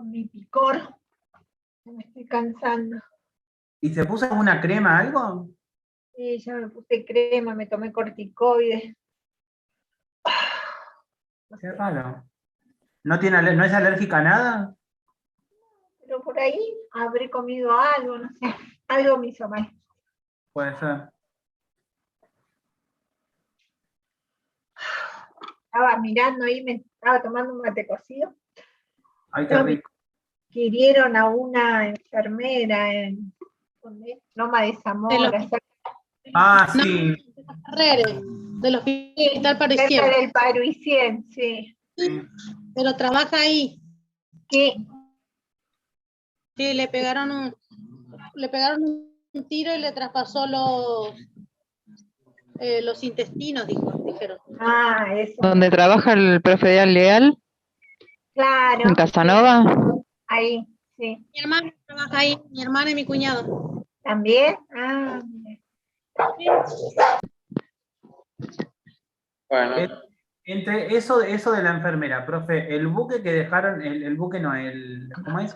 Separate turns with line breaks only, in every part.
con mi picor. Me estoy cansando.
¿Y se puso alguna crema, algo?
Sí, ya me puse crema, me tomé corticoides.
Qué raro. ¿No es alérgica a nada?
Pero por ahí habré comido algo, no sé. Algo me hizo mal.
Puede ser.
Estaba mirando ahí, me estaba tomando un mate cocido.
Ay, qué rico.
Que hirieron a una enfermera en Loma de Zamora,
Ah, sí.
Del Hospital
cerca
Parisien.
del Parisien, sí.
Pero trabaja ahí.
Sí.
Sí, le pegaron un tiro y le traspasó los intestinos, dijeron.
Ah, eso.
¿Donde trabaja el profe Leal?
Claro.
¿En Casanova?
Ahí, sí.
Mi hermana trabaja ahí, mi hermana y mi cuñado.
¿También? Ah, mira.
Bueno. Entre eso de la enfermera, profe, el buque que dejaron, el buque no, ¿cómo es?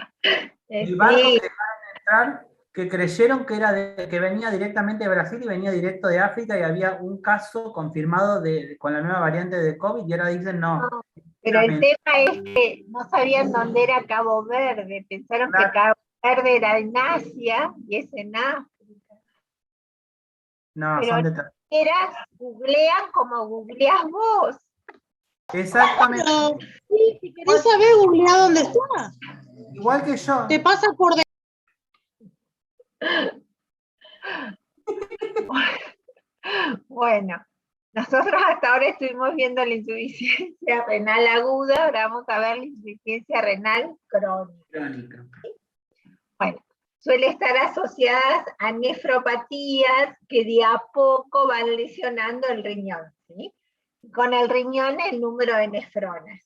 El barco
Sí.
que dejaron entrar, que creyeron que venía directamente de Brasil y venía directo de África y había un caso confirmado con la nueva variante de COVID y ahora dicen no.
Pero el tema es que no sabían dónde era Cabo Verde, pensaron que Cabo Verde era en Asia y es en África.
No,
pero
son de...
googlean como googleás vos.
Exactamente.
Pero, sí, si querés saber, googlea dónde está.
Igual que yo.
Te pasa por
Bueno, nosotros hasta ahora estuvimos viendo la insuficiencia renal aguda, ahora vamos a ver la insuficiencia renal crónica. Bueno, suele estar asociadas a nefropatías que de a poco van lesionando el riñón, ¿sí? Con el riñón el número de nefronas,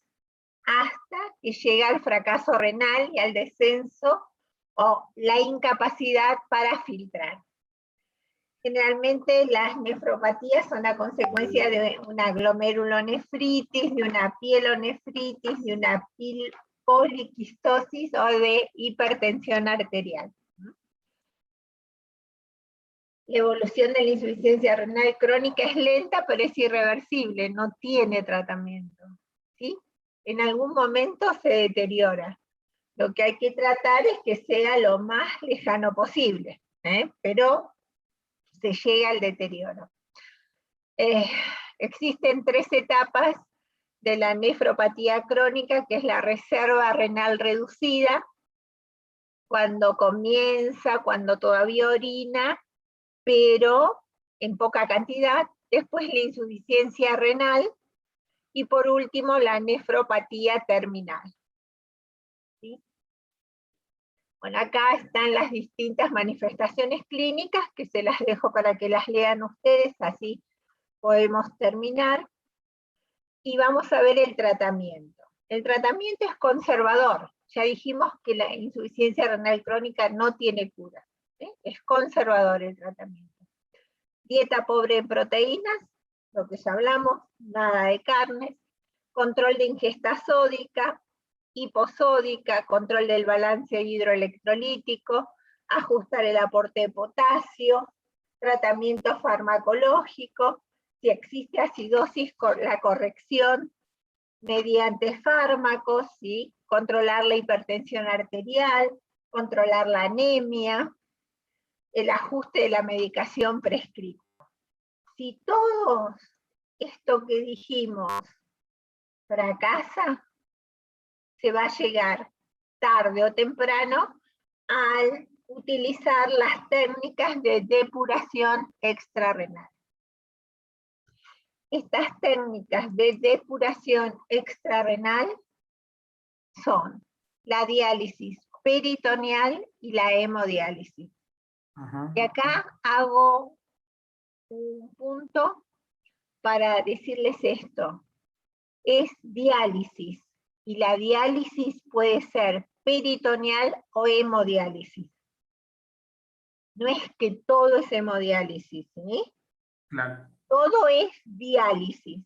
hasta que llega al fracaso renal y al descenso o la incapacidad para filtrar. Generalmente las nefropatías son la consecuencia de una glomerulonefritis, de una pielonefritis, de una poliquistosis o de hipertensión arterial. La evolución de la insuficiencia renal crónica es lenta, pero es irreversible, no tiene tratamiento, ¿sí? En algún momento se deteriora. Lo que hay que tratar es que sea lo más lejano posible, pero se llega al deterioro. Existen 3 etapas de la nefropatía crónica, que es la reserva renal reducida, cuando comienza, cuando todavía orina, pero en poca cantidad, después la insuficiencia renal, y por último la nefropatía terminal. ¿Sí? Bueno, acá están las distintas manifestaciones clínicas, que se las dejo para que las lean ustedes, así podemos terminar. Y vamos a ver el tratamiento. El tratamiento es conservador. Ya dijimos que la insuficiencia renal crónica no tiene cura. ¿Sí? Es conservador el tratamiento. Dieta pobre en proteínas, lo que ya hablamos, nada de carnes, control de ingesta sódica, hiposódica, control del balance hidroelectrolítico, ajustar el aporte de potasio, tratamiento farmacológico, si existe acidosis, la corrección mediante fármacos, ¿sí? Controlar la hipertensión arterial, controlar la anemia, el ajuste de la medicación prescrita. Si todo esto que dijimos fracasa, se va a llegar tarde o temprano al utilizar las técnicas de depuración extrarrenal. Estas técnicas de depuración extrarrenal son la diálisis peritoneal y la hemodiálisis. Y acá hago un punto para decirles esto. Es diálisis, y la diálisis puede ser peritoneal o hemodiálisis. No es que todo es hemodiálisis, ¿sí?
Claro.
Todo es diálisis.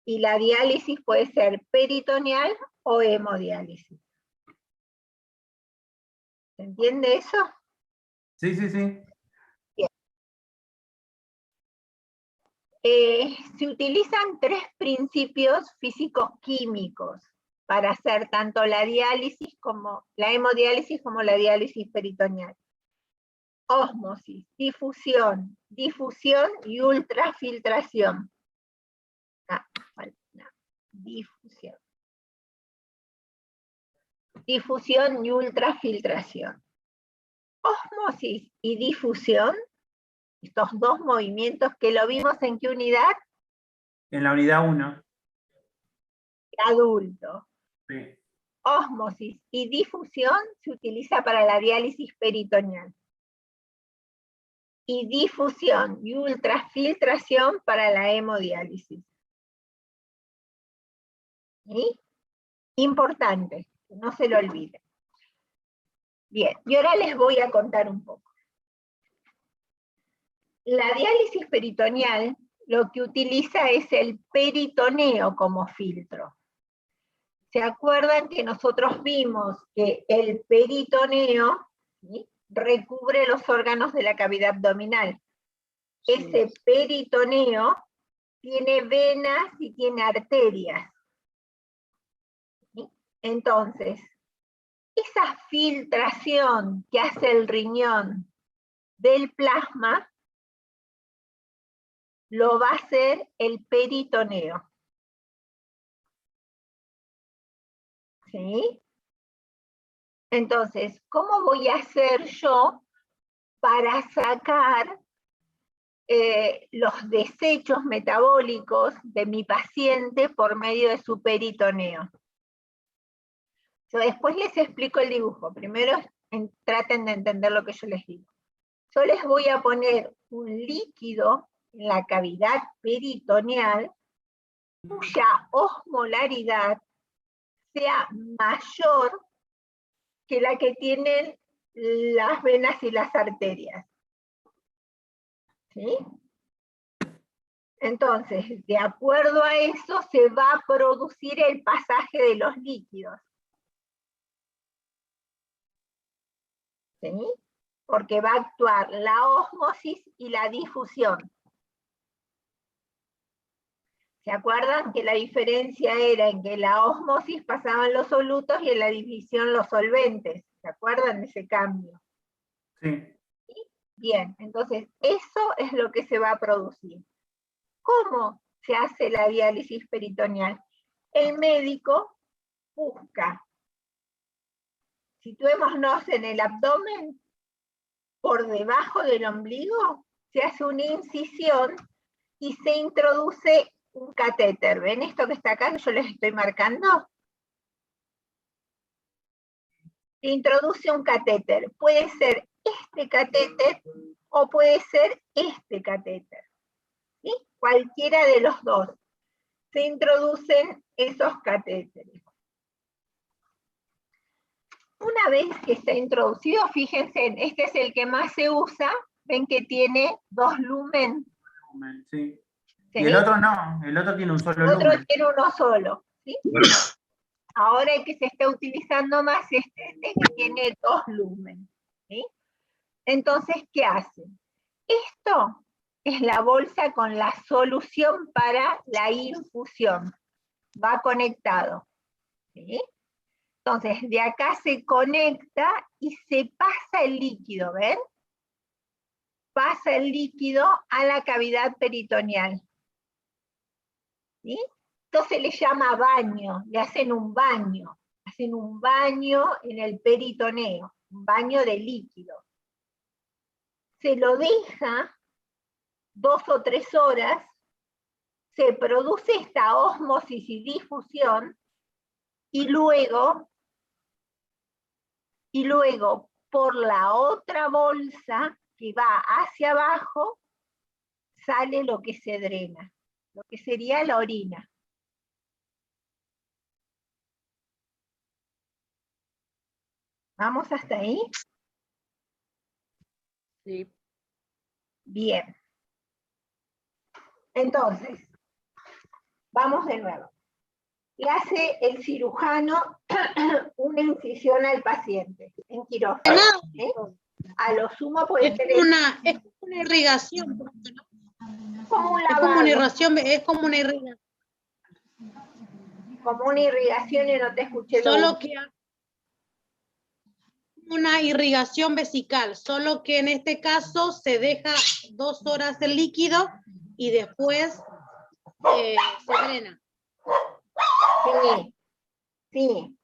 Y la diálisis puede ser peritoneal o hemodiálisis. ¿Se entiende eso?
Sí, sí, sí.
Se utilizan 3 principios físico-químicos para hacer tanto la diálisis como la hemodiálisis como la diálisis peritoneal. Ósmosis, difusión y ultrafiltración. Difusión. Difusión y ultrafiltración. Ósmosis y difusión, estos 2 movimientos que lo vimos en qué unidad,
En la unidad 1.
adulto.
Sí.
Ósmosis y difusión se utiliza para la diálisis peritoneal. Y difusión y ultrafiltración para la hemodiálisis. ¿Sí? Importante, que no se lo olviden. Bien, y ahora les voy a contar un poco. La diálisis peritoneal lo que utiliza es el peritoneo como filtro. ¿Se acuerdan que nosotros vimos que el peritoneo, ¿sí?, recubre los órganos de la cavidad abdominal? Sí. Ese peritoneo tiene venas y tiene arterias. ¿Sí? Entonces, esa filtración que hace el riñón del plasma lo va a hacer el peritoneo. ¿Sí? Entonces, ¿cómo voy a hacer yo para sacar los desechos metabólicos de mi paciente por medio de su peritoneo? Yo después les explico el dibujo. Primero traten de entender lo que yo les digo. Yo les voy a poner un líquido en la cavidad peritoneal cuya osmolaridad sea mayor que la que tienen las venas y las arterias. ¿Sí? Entonces, de acuerdo a eso, se va a producir el pasaje de los líquidos. ¿Sí? Porque va a actuar la ósmosis y la difusión. ¿Se acuerdan que la diferencia era en que la ósmosis pasaban los solutos y en la difusión los solventes? ¿Se acuerdan de ese cambio?
Sí.
¿Sí? Bien, entonces eso es lo que se va a producir. ¿Cómo se hace la diálisis peritoneal? El médico busca, situémonos en el abdomen, por debajo del ombligo, se hace una incisión y se introduce un catéter. ¿Ven esto que está acá que yo les estoy marcando? Se introduce un catéter. Puede ser este catéter o puede ser este catéter. ¿Sí? Cualquiera de los dos. Se introducen esos catéteres. Una vez que está introducido, fíjense, este es el que más se usa. Ven que tiene 2 lumen.
Sí.
¿Sí?
Y el otro no, el otro tiene un solo
El otro
lumen.
tiene uno solo. ¿Sí? Ahora el que se está utilizando más es este que tiene 2 lumen. ¿Sí? Entonces, ¿qué hacen? Esto es la bolsa con la solución para la infusión. Va conectado. ¿Sí? Entonces, de acá se conecta y se pasa el líquido, ¿ven? Pasa el líquido a la cavidad peritoneal. ¿Sí? Entonces le llama baño, le hacen un baño en el peritoneo, un baño de líquido. Se lo deja 2 o 3 horas, se produce esta ósmosis y difusión, y luego por la otra bolsa que va hacia abajo, sale lo que se drena, lo que sería la orina. ¿Vamos hasta ahí?
Sí.
Bien. Entonces, vamos de nuevo. Le hace el cirujano una incisión al paciente. en quirófano. ¿Sí? A lo sumo puede ser
Es una irrigación, ¿no?
como un
Es como
lavado,
una irrigación, es como una irrigación.
como una irrigación, y no te escuché lo
Solo
último.
que una irrigación vesical, solo que en este caso se deja 2 horas el líquido y después se drena.
Sí, sí.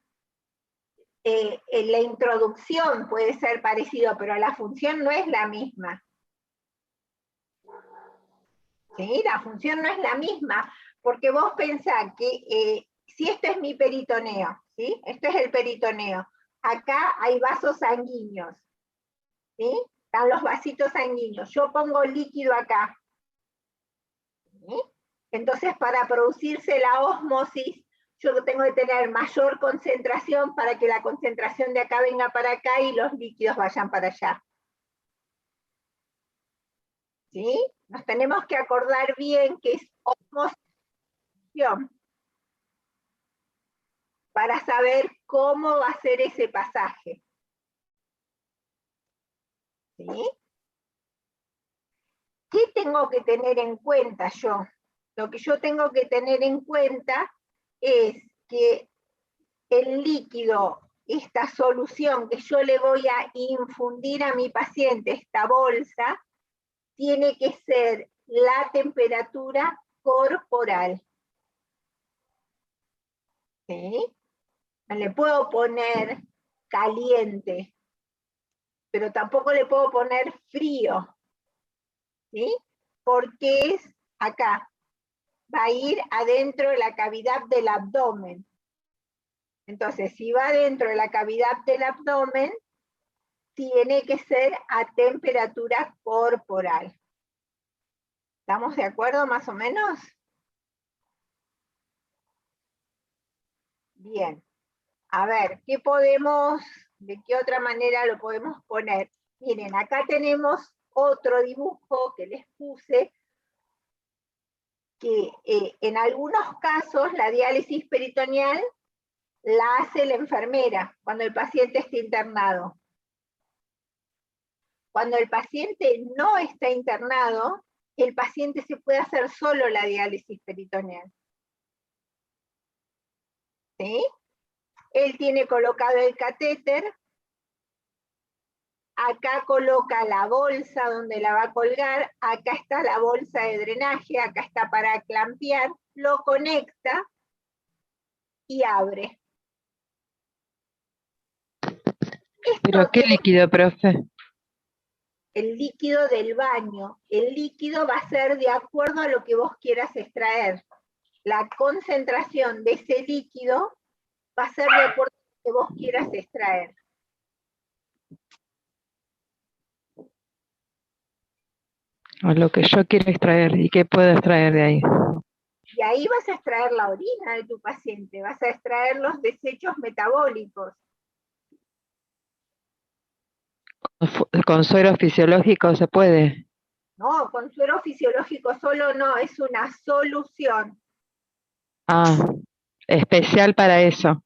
En la introducción puede ser parecido, pero la función no es la misma. ¿Sí? La función no es la misma, porque vos pensás que si este es mi peritoneo, ¿sí? Esto es el peritoneo. Acá hay vasos sanguíneos, ¿sí? Están los vasitos sanguíneos. Yo pongo líquido acá, ¿sí? Entonces, para producirse la ósmosis, yo tengo que tener mayor concentración para que la concentración de acá venga para acá y los líquidos vayan para allá. ¿Sí? Nos tenemos que acordar bien que es ósmosis para saber cómo va a ser ese pasaje. ¿Sí? ¿Qué tengo que tener en cuenta yo? Lo que yo tengo que tener en cuenta es que el líquido, esta solución que yo le voy a infundir a mi paciente, esta bolsa, tiene que ser la temperatura corporal. ¿Sí? No le puedo poner caliente, pero tampoco le puedo poner frío. ¿Sí? Porque es acá. Va a ir adentro de la cavidad del abdomen. Entonces, si va dentro de la cavidad del abdomen, tiene que ser a temperatura corporal. ¿Estamos de acuerdo más o menos? Bien. A ver, ¿de qué otra manera lo podemos poner? Miren, acá tenemos otro dibujo que les puse, que en algunos casos la diálisis peritoneal la hace la enfermera cuando el paciente está internado. Cuando el paciente no está internado, el paciente se puede hacer solo la diálisis peritoneal. ¿Sí? Él tiene colocado el catéter, acá coloca la bolsa donde la va a colgar, acá está la bolsa de drenaje, acá está para clampear, lo conecta y abre.
¿Pero qué líquido, profe?
El líquido del baño. El líquido va a ser de acuerdo a lo que vos quieras extraer. La concentración de ese líquido va a ser de acuerdo a lo que vos quieras extraer.
O lo que yo quiero extraer. ¿Y qué puedo extraer de ahí?
Y ahí vas a extraer la orina de tu paciente, vas a extraer los desechos metabólicos.
¿Con suero fisiológico se puede?
No, con suero fisiológico solo no, es una solución
Ah, especial para eso.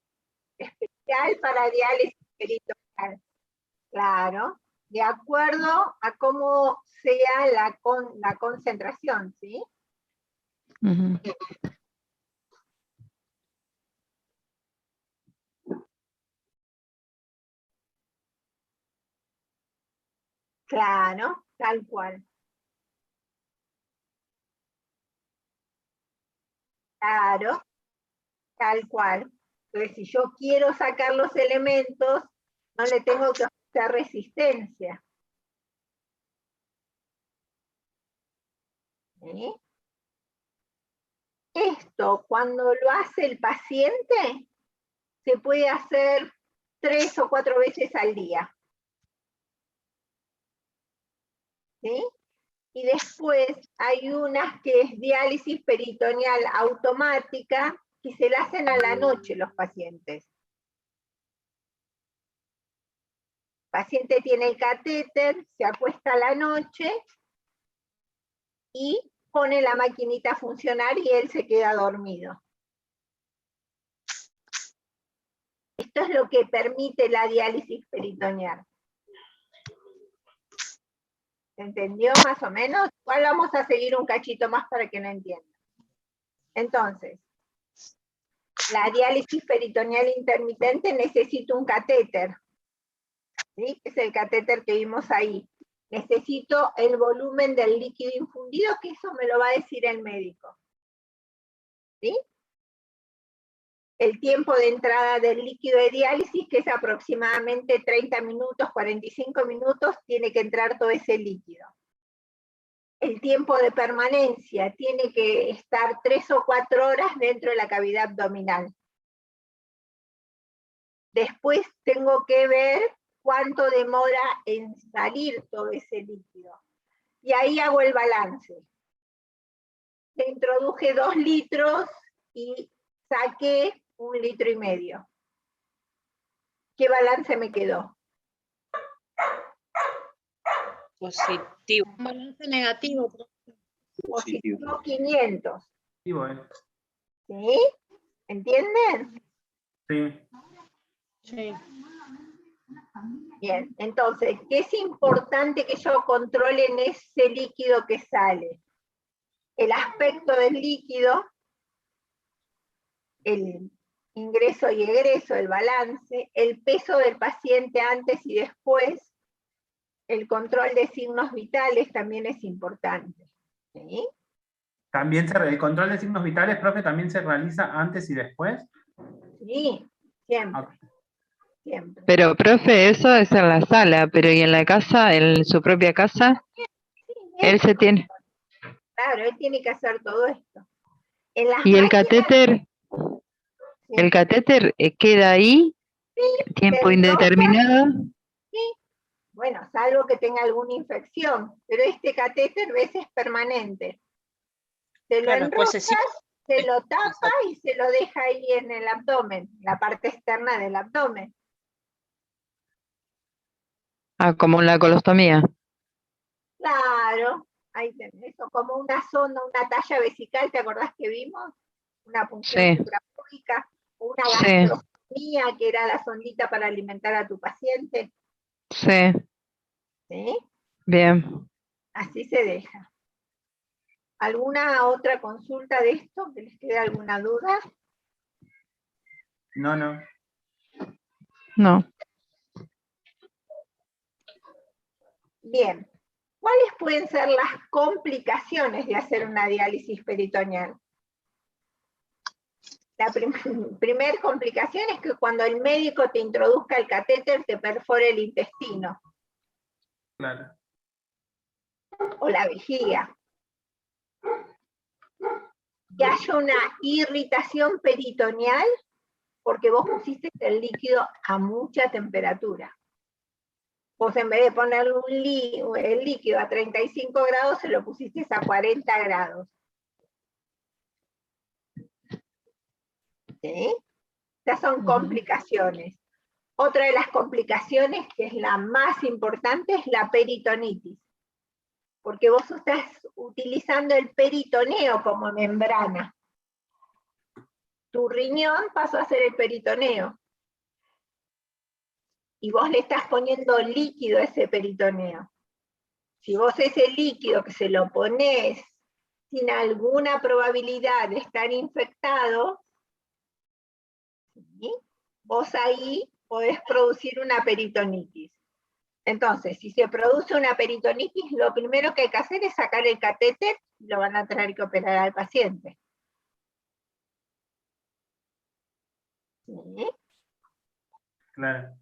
especial para diálisis peritoneal. Claro, de acuerdo a cómo sea la concentración, ¿sí?
Ujú.
Claro, tal cual. Claro, tal cual. Entonces, si yo quiero sacar los elementos, no le tengo que hacer resistencia. ¿Sí? Esto, cuando lo hace el paciente, se puede hacer 3 o 4 veces al día. ¿Sí? Y después hay unas que es diálisis peritoneal automática, que se la hacen a la noche los pacientes. El paciente tiene el catéter, se acuesta a la noche y pone la maquinita a funcionar y él se queda dormido. Esto es lo que permite la diálisis peritoneal. ¿Se entendió más o menos? Igual vamos a seguir un cachito más para que no entiendan. Entonces, la diálisis peritoneal intermitente necesita un catéter, ¿sí? Es el catéter que vimos ahí. Necesito el volumen del líquido infundido, que eso me lo va a decir el médico. ¿Sí? El tiempo de entrada del líquido de diálisis, que es aproximadamente 30 minutos, 45 minutos, tiene que entrar todo ese líquido. El tiempo de permanencia tiene que estar 3 o 4 horas dentro de la cavidad abdominal. Después tengo que ver cuánto demora en salir todo ese líquido. Y ahí hago el balance. Le introduje 2 litros y saqué 1,5 litros. ¿Qué balance me quedó?
Positivo.
Un balance negativo.
Positivo 500.
Sí, bueno.
¿Sí? ¿Entienden?
Sí.
Sí.
Bien, entonces, ¿qué es importante que yo controle en ese líquido que sale? El aspecto del líquido, el ingreso y egreso, el balance, el peso del paciente antes y después, el control de signos vitales también es importante. ¿Sí?
También el control de signos vitales, profe, también se realiza antes y después.
Sí, siempre.
Ok.
Siempre.
Pero, profe, eso es en la sala, pero ¿y en la casa, en su propia casa?
Sí,
Él se tiene...
claro, él tiene que hacer todo esto. En las
¿Y el
máquinas,
catéter?
sí,
¿El catéter queda ahí tiempo
se enrolla,
indeterminado?
sí. Bueno, salvo que tenga alguna infección, pero este catéter a veces es permanente. Se lo
Claro, después
enrolla, se lo tapa y se lo deja ahí en el abdomen, la parte externa del abdomen.
Ah, como en la colostomía.
Claro, ahí tenés eso, como una sonda, una talla vesical, ¿te acordás que vimos? Una punción
Sí.
suprapúbica, una
Sí,
gastrostomía, que era la sondita para alimentar a tu paciente.
sí,
¿Sí?
bien.
Así se deja. ¿Alguna otra consulta de esto? ¿Que les quede alguna duda?
No, no.
No.
Bien. ¿Cuáles pueden ser las complicaciones de hacer una diálisis peritoneal? La primer complicación es que cuando el médico te introduzca el catéter te perfore el intestino
Claro.
o la vejiga. Que haya una irritación peritoneal porque vos pusiste el líquido a mucha temperatura. Vos en vez de ponerle el líquido a 35 grados, se lo pusiste a 40 grados. ¿Sí? Estas son complicaciones. Otra de las complicaciones, que es la más importante, es la peritonitis. Porque vos estás utilizando el peritoneo como membrana. Tu riñón pasó a ser el peritoneo. Y vos le estás poniendo líquido a ese peritoneo. Si vos ese líquido que se lo ponés sin alguna probabilidad de estar infectado, ¿sí? Vos ahí podés producir una peritonitis. Entonces, si se produce una peritonitis, lo primero que hay que hacer es sacar el catéter y lo van a tener que operar al paciente. ¿Sí?
Claro.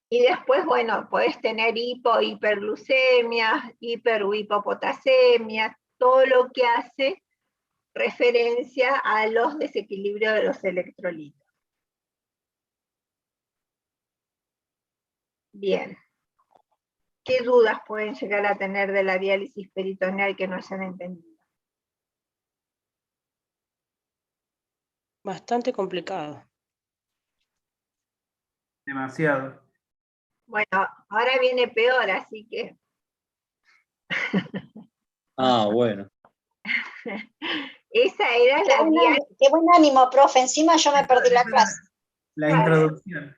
Y después, bueno, podés tener hiperglucemia, hiper o hipopotasemia, todo lo que hace referencia a los desequilibrios de los electrolitos. Bien. ¿Qué dudas pueden llegar a tener de la diálisis peritoneal que no hayan entendido?
Bastante complicado.
Demasiado.
Bueno, ahora viene peor, así que...
Ah, bueno.
Esa era la diálisis.
Qué buen ánimo, profe. Encima yo me perdí la clase.
La introducción.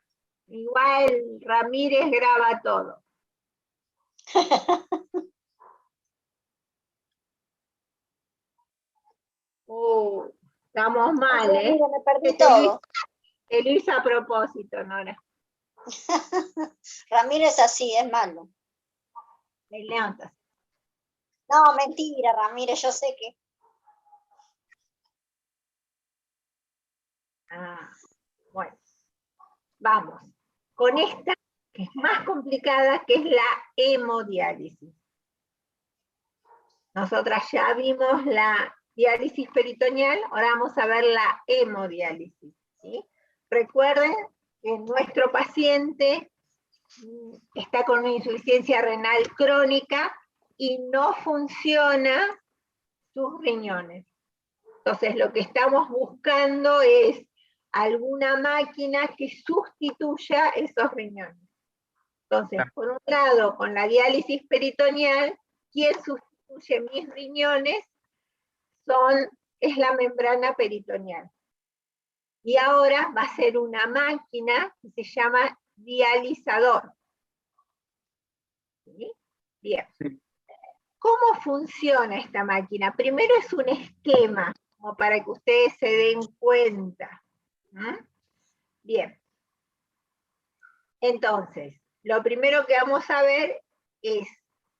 Igual Ramírez graba todo. Estamos mal, ¿eh?
Mira, me perdí
Te lo hice-
todo.
te lo hice a propósito, Nora.
Ramírez así, es malo.
Te levantas.
No, mentira, Ramírez, yo sé que.
Bueno, vamos. Con esta, que es más complicada, que es la hemodiálisis. Nosotras ya vimos la diálisis peritoneal, ahora vamos a ver la hemodiálisis, ¿sí? Recuerden que nuestro paciente está con una insuficiencia renal crónica y no funciona sus riñones. Entonces lo que estamos buscando es alguna máquina que sustituya esos riñones. Entonces, por un lado, con la diálisis peritoneal, ¿quién sustituye mis riñones? Es la membrana peritoneal. Y ahora va a ser una máquina que se llama dializador. ¿Sí? Bien.
Sí.
¿Cómo funciona esta máquina? Primero es un esquema, como para que ustedes se den cuenta. Bien. Entonces, lo primero que vamos a ver es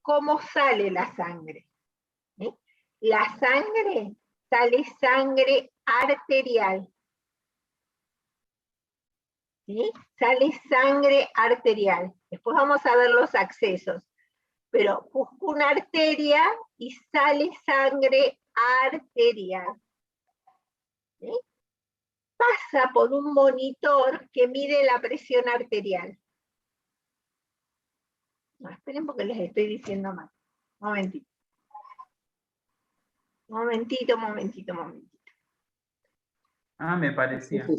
cómo sale la sangre. ¿Sí? La sangre sale sangre arterial. ¿Sí? Sale sangre arterial. Después vamos a ver los accesos. Pero busco una arteria y sale sangre arterial. ¿Sí? Pasa por un monitor que mide la presión arterial. No, esperen porque les estoy diciendo mal. Momentito. Momentito.
Me parecía. Esto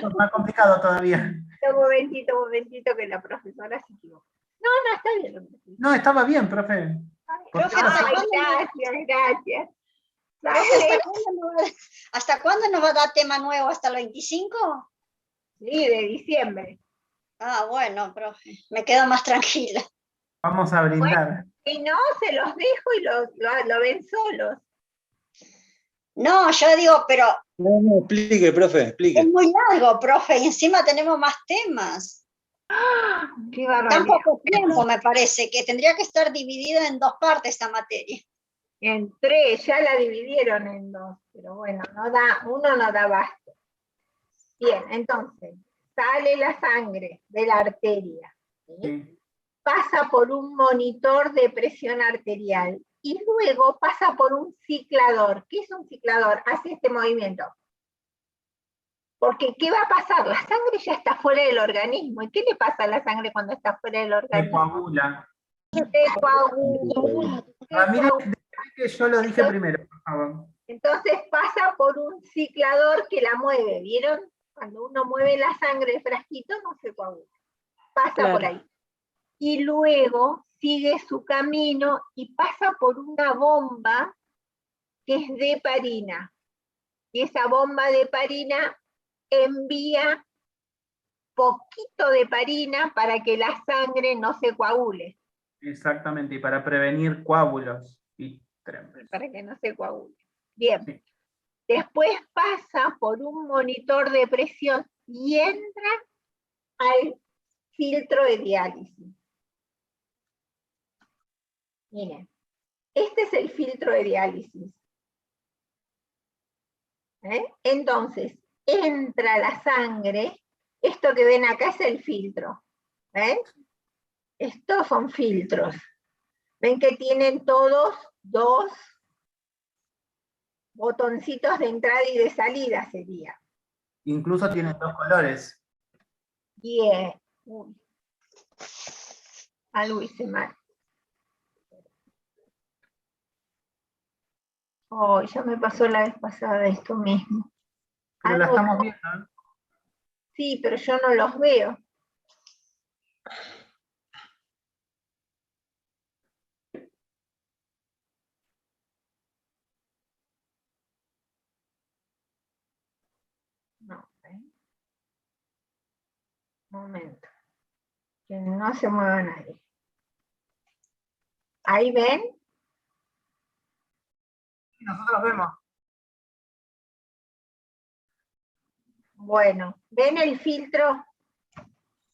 es más complicado todavía.
Momentito, que la profesora se equivocó. No, está bien. Lo que estoy diciendo.
No, estaba bien, profe.
Profe,
Gracias.
profe, ¿hasta cuándo nos va a dar tema nuevo? ¿Hasta el 25?
Sí, de diciembre.
Ah, bueno, profe, me quedo más tranquila.
Vamos a brindar.
Si no, se los dejo y lo ven solos.
No, yo digo, pero
No, explique, profe,
es
explique.
muy largo, profe, y encima tenemos más temas.
Qué
Tan
barbaridad.
poco tiempo, me parece, que tendría que estar dividida en 2 partes esta materia.
En 3, ya la dividieron en 2, pero bueno, uno no da abasto. Bien, entonces, sale la sangre de la arteria, ¿sí?
Sí.
Pasa por un monitor de presión arterial y luego pasa por un ciclador. ¿Qué es un ciclador? Hace este movimiento. Porque, ¿qué va a pasar? La sangre ya está fuera del organismo. ¿Y qué le pasa a la sangre cuando está fuera del
Se
organismo?
coagula.
Se coagula.
Ramírez, déjame que yo lo dije primero, por favor.
Entonces pasa por un ciclador que la mueve, ¿vieron? Cuando uno mueve la sangre del frasquito no se coagula. Pasa
Claro.
por ahí. Y luego sigue su camino y pasa por una bomba que es de heparina. Y esa bomba de heparina envía poquito de heparina para que la sangre no se coagule.
Exactamente, y para prevenir coágulos y tremblos.
Para que no se coagule. Bien.
Sí.
Después pasa por un monitor de presión y entra al filtro de diálisis. Miren, este es el filtro de diálisis. Entonces, entra la sangre, esto que ven acá es el filtro. Estos son filtros. Ven que tienen todos 2 botoncitos de entrada y de salida sería.
Incluso tiene 2 colores.
Bien. Uy. Algo hice mal. Oh, ya me pasó la vez pasada esto mismo.
Pero la
Algo-
estamos viendo, ¿eh?
Sí, pero yo no los veo. No. momento. Que no se mueva nadie. ¿Ahí ven?
Nosotros vemos.
Bueno, ¿ven el filtro?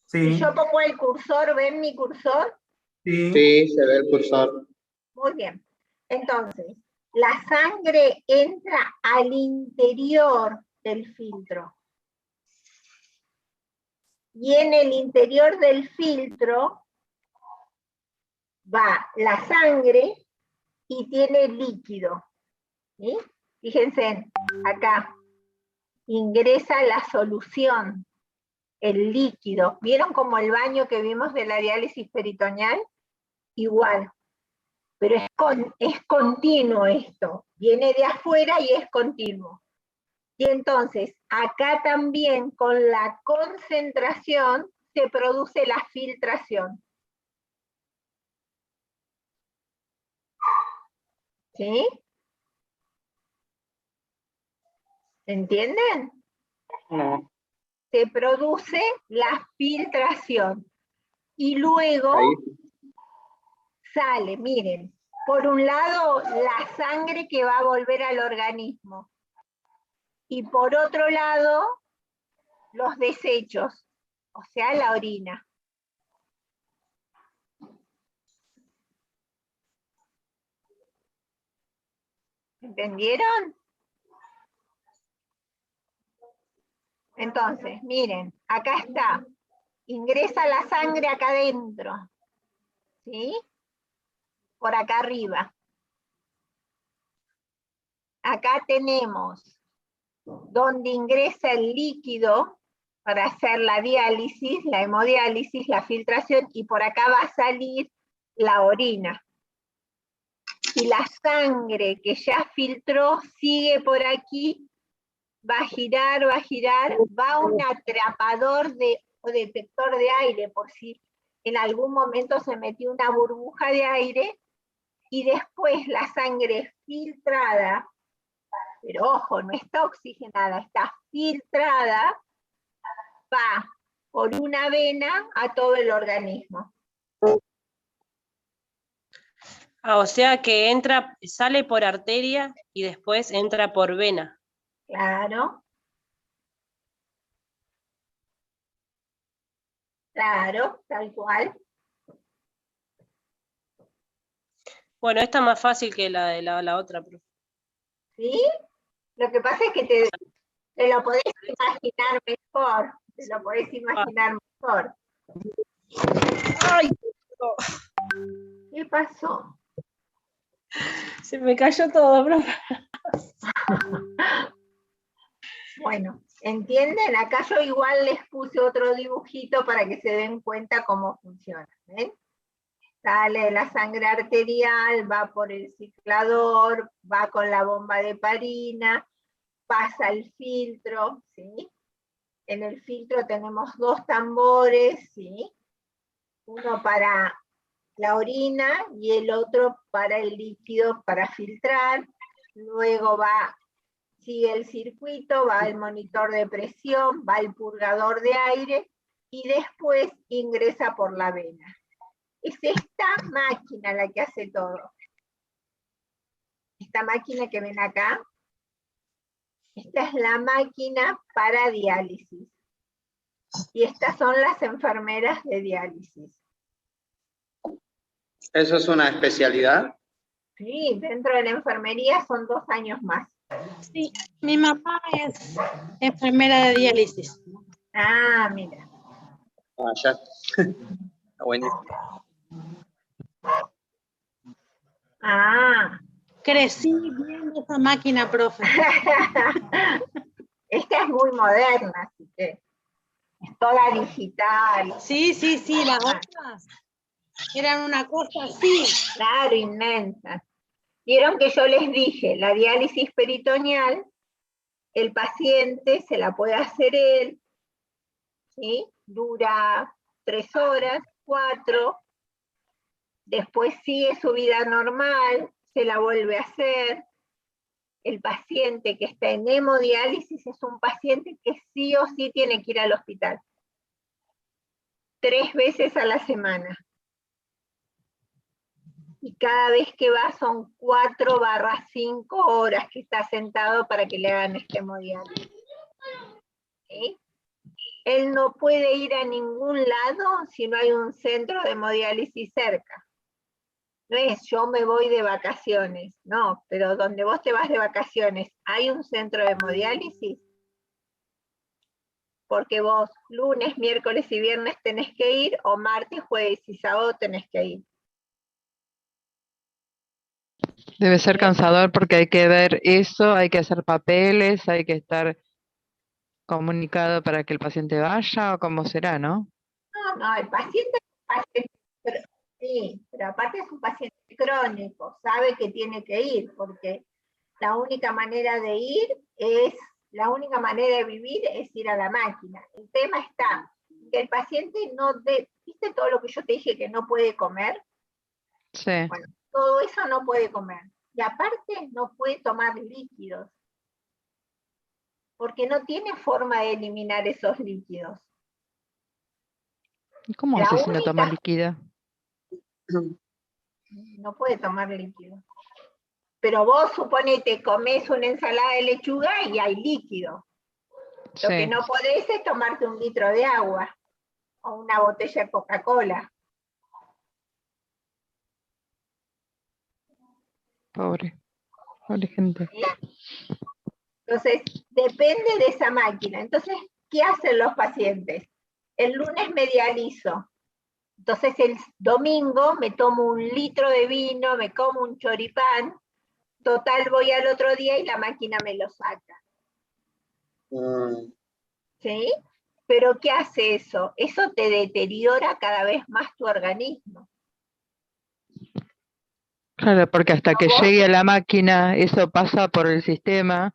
Si
Sí,
yo pongo el cursor, ¿ven mi cursor?
sí.
Sí, se ve el cursor.
Muy bien. Entonces, la sangre entra al interior del filtro. Y en el interior del filtro va la sangre y tiene líquido. ¿Sí? Fíjense, acá ingresa la solución, el líquido. ¿Vieron como el baño que vimos de la diálisis peritoneal? Igual. Pero es continuo esto. Viene de afuera y es continuo. Y entonces, acá también con la concentración se produce la filtración. ¿Sí? ¿Entienden?
No,
Se produce la filtración. Y luego
ahí.
sale, miren, por un lado la sangre que va a volver al organismo. Y por otro lado, los desechos, o sea, la orina. ¿Entendieron? Entonces, miren, acá está. Ingresa la sangre acá adentro. ¿Sí? Por acá arriba. Acá tenemos donde ingresa el líquido para hacer la diálisis, la hemodiálisis, la filtración, y por acá va a salir la orina. Y la sangre que ya filtró sigue por aquí, va a girar, va a un atrapador o detector de aire, por si en algún momento se metió una burbuja de aire, y después la sangre filtrada, pero ojo, no está oxigenada, está filtrada, va por una vena a todo el organismo.
O sea que sale por arteria y después entra por vena.
Claro. Claro, tal cual.
Bueno, esta es más fácil que la de la otra, profe.
¿Sí? Lo que pasa es que te lo podés imaginar mejor. Te lo podés imaginar mejor.
¡Ay!
¿Qué pasó?
Se me cayó todo, profe.
Bueno, ¿entienden? Acá yo igual les puse otro dibujito para que se den cuenta cómo funciona. ¿Ven? Sale la sangre arterial, va por el ciclador, va con la bomba de Parina, pasa el filtro, ¿sí? En el filtro tenemos dos tambores, ¿sí? Uno para la orina y el otro para el líquido para filtrar. Luego sigue el circuito, va el monitor de presión, va el purgador de aire y después ingresa por la vena. Es esta máquina la que hace todo. Esta máquina que ven acá, esta es la máquina para diálisis. Y estas son las enfermeras de diálisis.
¿Eso es una especialidad?
Sí, dentro de la enfermería son 2 años más.
Sí, mi mamá es enfermera de diálisis.
Ah, mira.
Ah, ya. Está buenísimo.
Ah.
Crecí viendo esa máquina, profe.
Esta es muy moderna, así que es toda digital.
Sí, las otras eran una cosa así.
Claro, inmensa. Vieron que yo les dije, la diálisis peritoneal, el paciente se la puede hacer él, ¿sí? Dura 3 horas, 4, después sigue su vida normal, se la vuelve a hacer. El paciente que está en hemodiálisis es un paciente que sí o sí tiene que ir al hospital. 3 veces a la semana. Y cada vez que va son 4/5 horas que está sentado para que le hagan este hemodiálisis. ¿Sí? Él no puede ir a ningún lado si no hay un centro de hemodiálisis cerca. No es yo me voy de vacaciones, no, pero donde vos te vas de vacaciones, ¿hay un centro de hemodiálisis? Porque vos lunes, miércoles y viernes tenés que ir, o martes, jueves y sábado tenés que ir.
Debe ser cansador porque hay que ver eso, hay que hacer papeles, hay que estar comunicado para que el paciente vaya, o cómo será, ¿no?
No, el paciente, sí, pero aparte es un paciente crónico, sabe que tiene que ir, porque la única manera de ir la única manera de vivir es ir a la máquina. El tema está que el paciente ¿viste todo lo que yo te dije que no puede comer?
Sí.
Bueno, todo eso no puede comer. Y aparte no puede tomar líquidos, porque no tiene forma de eliminar esos líquidos.
¿Y cómo
La
hace si no toma
única-
líquido?
No puede tomar líquido. Pero vos suponete, comés una ensalada de lechuga y hay líquido. Lo que
Sí,
no podés es tomarte 1 litro de agua o una botella de Coca-Cola.
pobre gente.
Entonces, depende de esa máquina. Entonces, ¿qué hacen los pacientes? El lunes me dializo. Entonces, el domingo me tomo 1 litro de vino, me como un choripán. Total, voy al otro día y la máquina me lo saca. ¿Sí? Pero ¿qué hace eso? Eso te deteriora cada vez más tu organismo.
Claro, porque hasta que
vos-
llegue a la máquina, eso pasa por el sistema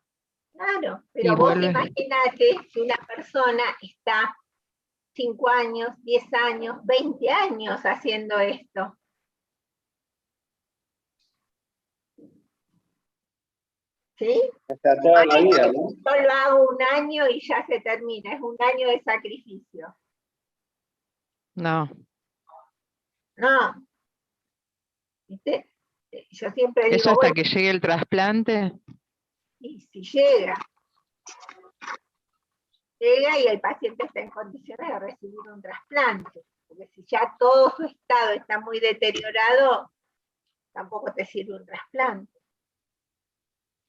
Claro,
y
pero vos
vuelve.
imaginate si una persona está 5 años, 10 años, 20 años haciendo esto. ¿Sí?
Hasta toda la vida, ¿no?
Yo lo hago 1 año y ya se termina, es 1 año de sacrificio.
No,
No. ¿Viste? Yo siempre
eso
digo,
hasta
bueno,
que llegue el trasplante.
y si llega y el paciente está en condiciones de recibir un trasplante, porque si ya todo su estado está muy deteriorado, tampoco te sirve un trasplante.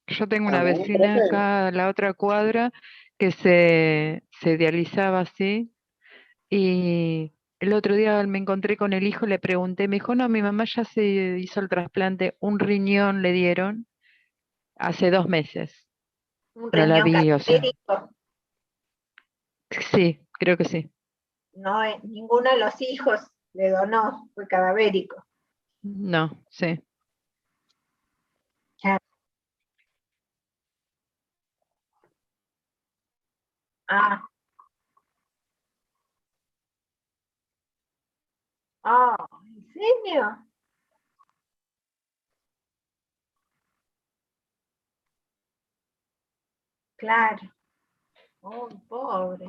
Yo tengo una
Ah,
vecina
profe.
acá a la otra cuadra que se dializaba así, y el otro día me encontré con el hijo, le pregunté, me dijo, no, mi mamá ya se hizo el trasplante, un riñón le dieron hace 2 meses.
Un
No la
riñón
vi, o sea,
cadavérico,
sí, creo que sí.
no, ninguno de los hijos le donó, fue cadavérico.
No, sí.
Ah, ¿en serio? Claro. Oh, pobre.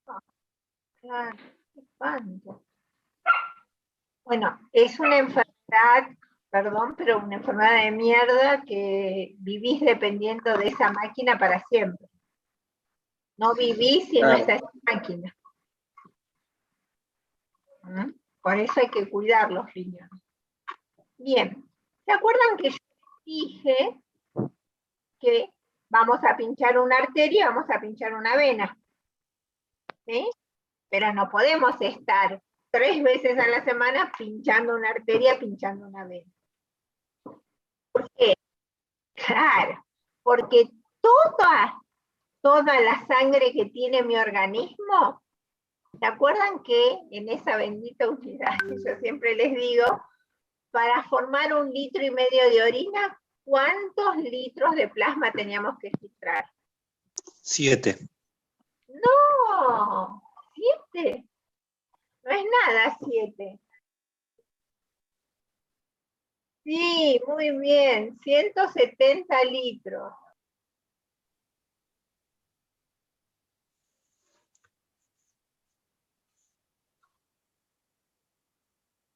Ah, claro, qué espanto. Bueno, es una enfermedad, perdón, pero una enfermedad de mierda que vivís dependiendo de esa máquina para siempre. No vivís si no
Claro.
está esa máquina. ¿Mm? Por eso hay que cuidar los riñones. Bien, ¿se acuerdan que yo dije que vamos a pinchar una arteria y vamos a pinchar una vena? ¿Sí? Pero no podemos estar 3 veces a la semana pinchando una arteria, pinchando una vena. ¿Por qué? Claro, porque toda la sangre que tiene mi organismo, ¿se acuerdan que en esa bendita unidad, yo siempre les digo, para formar 1,5 litros de orina, ¿cuántos litros de plasma teníamos que filtrar?
7.
No, 7. No es nada 7. Sí, muy bien, 170 litros.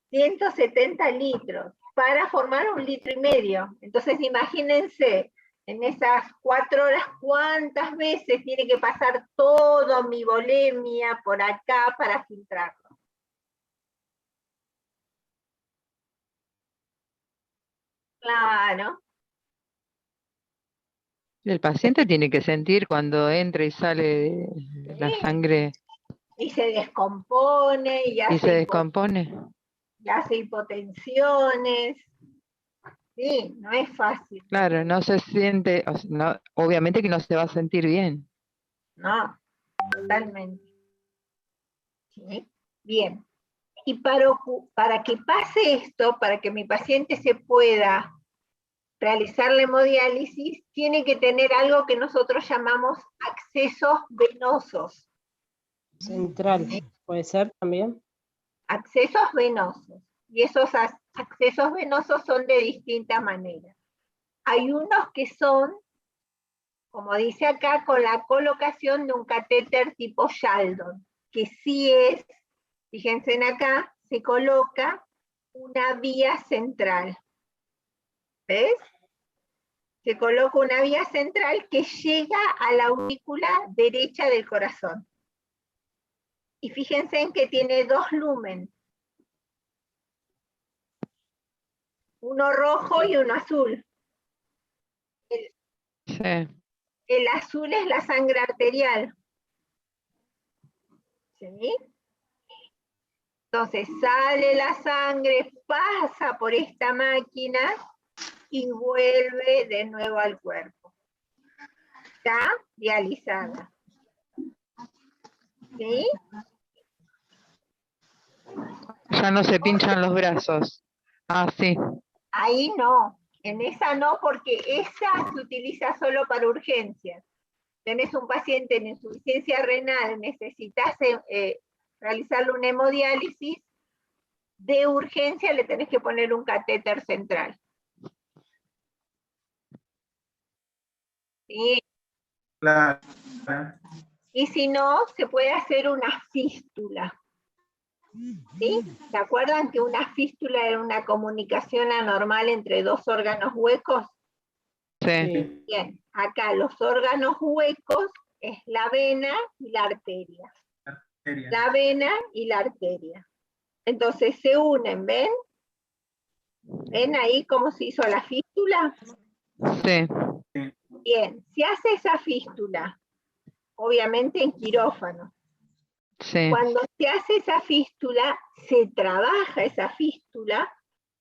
170 litros para formar 1,5 litros. Entonces imagínense, en esas 4 horas, cuántas veces tiene que pasar toda mi volemia por acá para filtrarlo. Claro.
El paciente tiene que sentir cuando entra y sale la sangre
Y se descompone, y
y se descompone.
hace hipotensiones. Sí, no es fácil.
Claro, no se siente, obviamente que no se va a sentir bien.
No, totalmente. ¿Sí? Bien. Y para que pase esto, para que mi paciente se pueda realizar la hemodiálisis, tiene que tener algo que nosotros llamamos accesos venosos.
Central, puede ser también.
Accesos venosos. Y esos accesos venosos son de distintas maneras. Hay unos que son, como dice acá, con la colocación de un catéter tipo Sheldon, que sí es, fíjense en acá, se coloca una vía central. ¿Ves? Se coloca una vía central que llega a la aurícula derecha del corazón. Y fíjense en que tiene 2 lumen. Uno rojo y uno azul.
Sí,
El azul es la sangre arterial. ¿Sí? Entonces sale la sangre, pasa por esta máquina y vuelve de nuevo al cuerpo. Está dializada. ¿Sí?
ya no se pinchan los brazos. Ah, sí,
Ahí no, en esa no, porque esa se utiliza solo para urgencias. Tenés un paciente en insuficiencia renal, necesitas realizarle una hemodiálisis, de urgencia le tenés que poner un catéter central. ¿Sí?
Claro.
Y si no, se puede hacer una fístula. ¿Sí? ¿Se acuerdan que una fístula era una comunicación anormal entre 2 órganos huecos?
sí,
Bien, acá los órganos huecos es la vena y la arteria. La vena y la arteria. Entonces se unen, ¿ven? ¿Ven ahí cómo se hizo la fístula?
sí,
Bien, se hace esa fístula, obviamente en quirófano.
sí,
Cuando se hace esa fístula, se trabaja esa fístula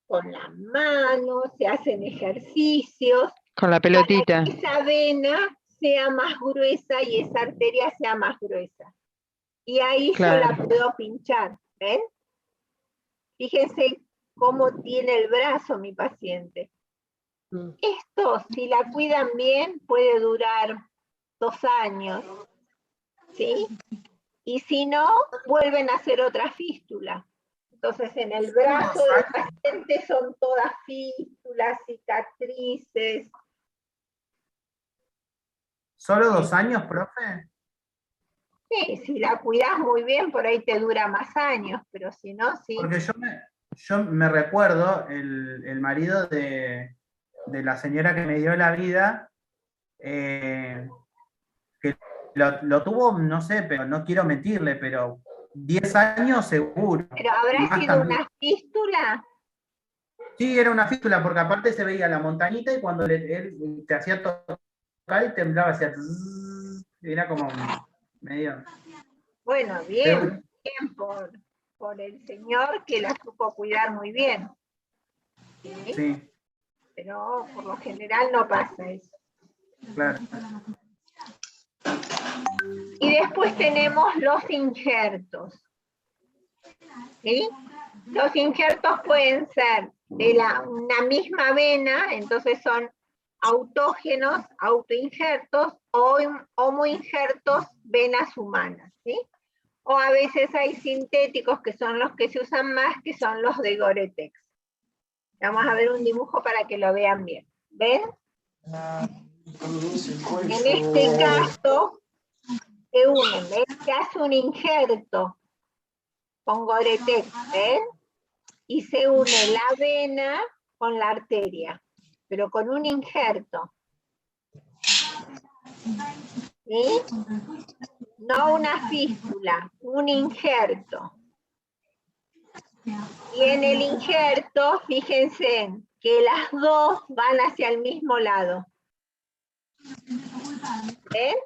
con las manos, se hacen ejercicios,
con la
para
pelotita.
que esa vena sea más gruesa y esa arteria sea más gruesa. Y ahí yo la
Claro,
puedo pinchar, ¿ven? Fíjense cómo tiene el brazo mi paciente. Esto, si la cuidan bien, puede durar 2 años, ¿sí? Y si no, vuelven a hacer otra fístula. Entonces, en el brazo del paciente son todas fístulas, cicatrices.
¿Solo 2 años, profe?
Sí, si la cuidas muy bien, por ahí te dura más años, pero si no, sí.
Porque yo me recuerdo, el marido de la señora que me dio la vida, que lo tuvo, no sé, pero no quiero mentirle, pero 10 años seguro.
¿Pero habrá
Más
sido
también.
una fístula?
Sí, era una fístula, porque aparte se veía la montañita y cuando él te hacía tocar y temblaba, hacía zzzz, era como medio...
Bueno, bien, bien por el señor que la supo cuidar muy bien. ¿Sí?
Sí,
Pero por lo general no pasa eso.
claro.
Y después tenemos los injertos. ¿Sí? Los injertos pueden ser de una misma vena, entonces son autógenos, autoinjertos, o homoinjertos, venas humanas. ¿Sí? O a veces hay sintéticos que son los que se usan más, que son los de Gore-Tex. Vamos a ver un dibujo para que lo vean bien. ¿Ven? En este caso, se unen, ¿ven? Se hace un injerto con Gore-Tex, ¿ven? y se une la vena con la arteria, pero con un injerto. ¿Sí? No una fístula, un injerto. Y en el injerto, fíjense que las dos van hacia el mismo lado. ¿Ven?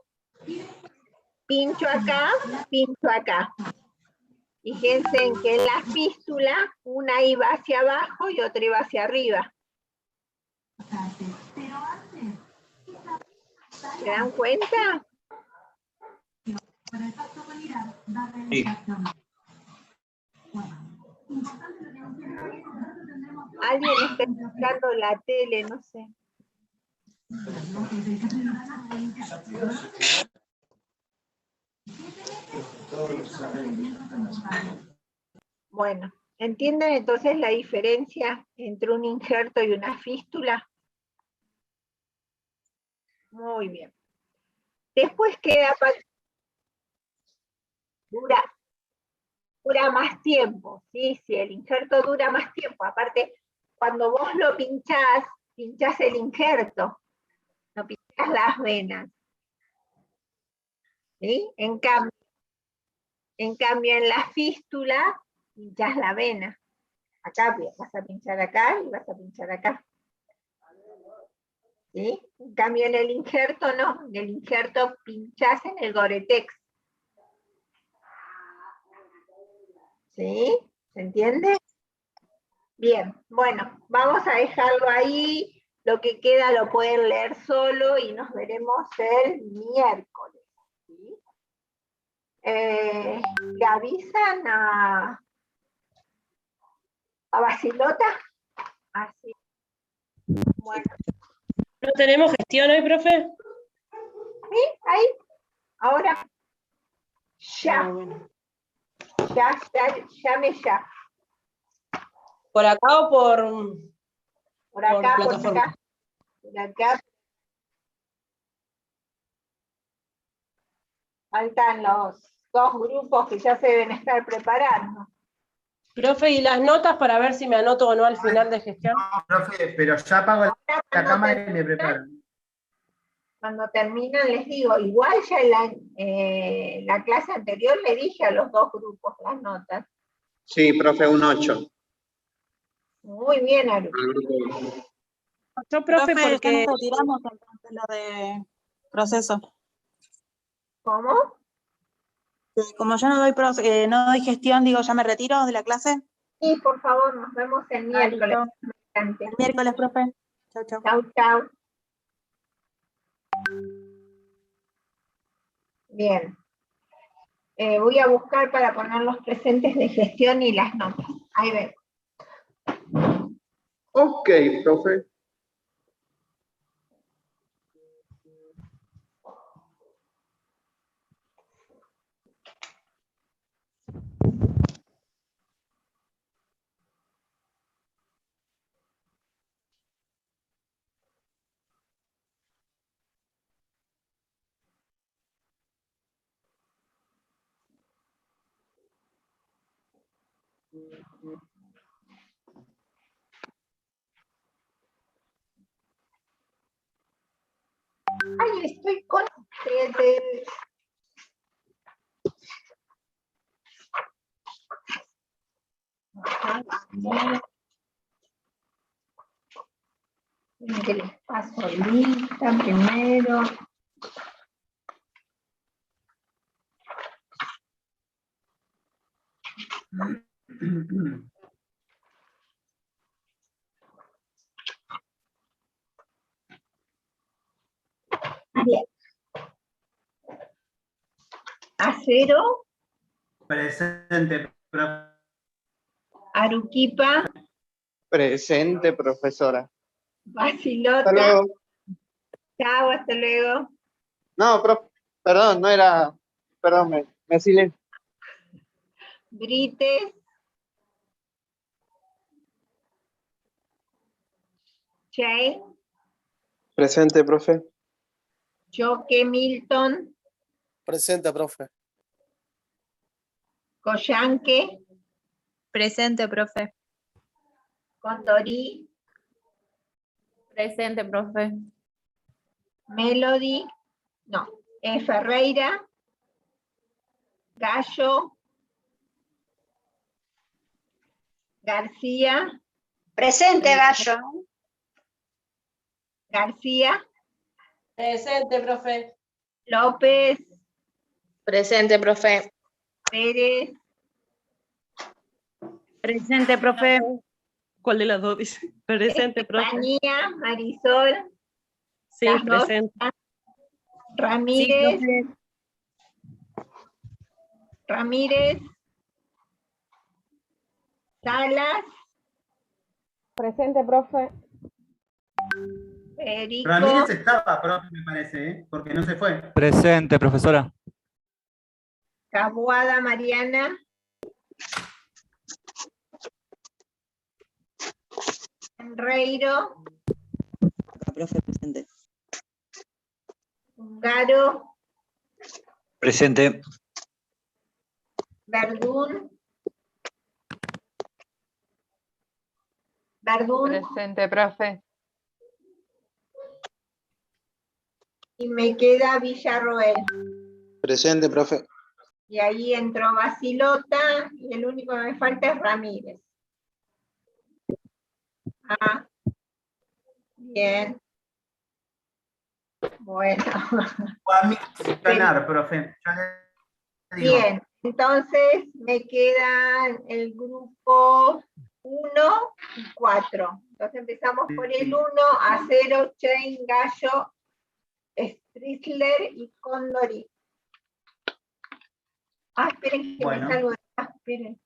Pincho acá, pincho acá. Fíjense en que en la fístula, una iba hacia abajo y otra iba hacia arriba. ¿Se dan cuenta?
Sí.
Alguien está escuchando la tele, no sé. Bueno, ¿entienden entonces la diferencia entre un injerto y una fístula? Muy bien. Después queda dura más tiempo, ¿sí? Si el injerto dura más tiempo, aparte, cuando vos lo pinchás el injerto, no pinchás las venas. ¿Sí? En cambio, en la fístula, pinchás la vena. Acá vas a pinchar acá y vas a pinchar acá. ¿Sí? En cambio, en el injerto no, en el injerto pinchás en el Goretex. ¿Sí? ¿Se entiende? Bien, bueno, vamos a dejarlo ahí. Lo que queda lo pueden leer solo y nos veremos el miércoles. ¿Sí? ¿Le avisan a Basilota? Así. Bueno.
¿No tenemos gestión hoy, profe?
¿Sí? Ahí. Ahora. Ya.
Ah, bueno.
Ya, llame ya.
¿Por acá o por
Acá, por
plataforma?
acá. Por acá. Faltan los dos grupos que ya se deben estar preparando.
Profe, ¿y las notas para ver si me anoto o no al final de gestión?
No, profe, pero ya apago la cámara y me preparo.
Cuando terminan les digo, igual ya en la clase anterior le dije a los dos grupos las notas.
Sí, profe, un 8.
Muy bien, Aru.
Yo, profe,
Profe,
porque...
ya nos retiramos entonces lo de proceso.
¿Cómo?
Como yo no doy gestión, digo, ya me retiro de la clase.
Sí, por favor, nos vemos el miércoles.
El miércoles, profe. Chau, chau.
Chau, chau. Bien. Voy a buscar para poner los presentes de gestión y las notas. Ahí ven.
Ok, profe.
Ay, estoy con ustedes. Que les paso lista primero. Bien. Acero.
Presente, profe.
Aruquipa.
Presente, profesora.
Basilota.
Hasta luego.
Chao, hasta luego.
No, profe, perdón, no era... Perdón, me silencio.
Brites. Jane.
Presente, profe.
Joque Milton.
Presente, profe.
Coyanque.
Presente, profe.
Condorí,
Presente, profe.
Melody, no, Ferreira, Gallo, García,
Presente, Gallo.
García,
Presente, profe.
López,
Presente, profe.
Pérez,
Presente, profe.
¿Cuál de las dos dice? Presente, profe.
Estefanía, Marisol,
Sí,
las dos.
presente.
Ramírez, Ramírez, Salas,
Presente, profe.
Federico,
Ramírez estaba, profe, me parece, ¿eh? Porque no se fue.
Presente, profesora.
Taboada Mariana, Enreiro,
Profe, presente.
Húngaro,
Presente.
Verdún,
Presente, profe.
y me queda Villarroel.
Presente, profe.
Y ahí entró Basilota y el único que me falta es Ramírez. Ah, bien. Bueno.
Fue a mí ganar, profe. Ya le digo.
Bien, entonces me quedan el grupo 1 y 4. Entonces empezamos por el 1, Acero, Chain, Gallo, Strickler y Condori. Ah, esperen que
Bueno.
me salgo de acá. Esperen.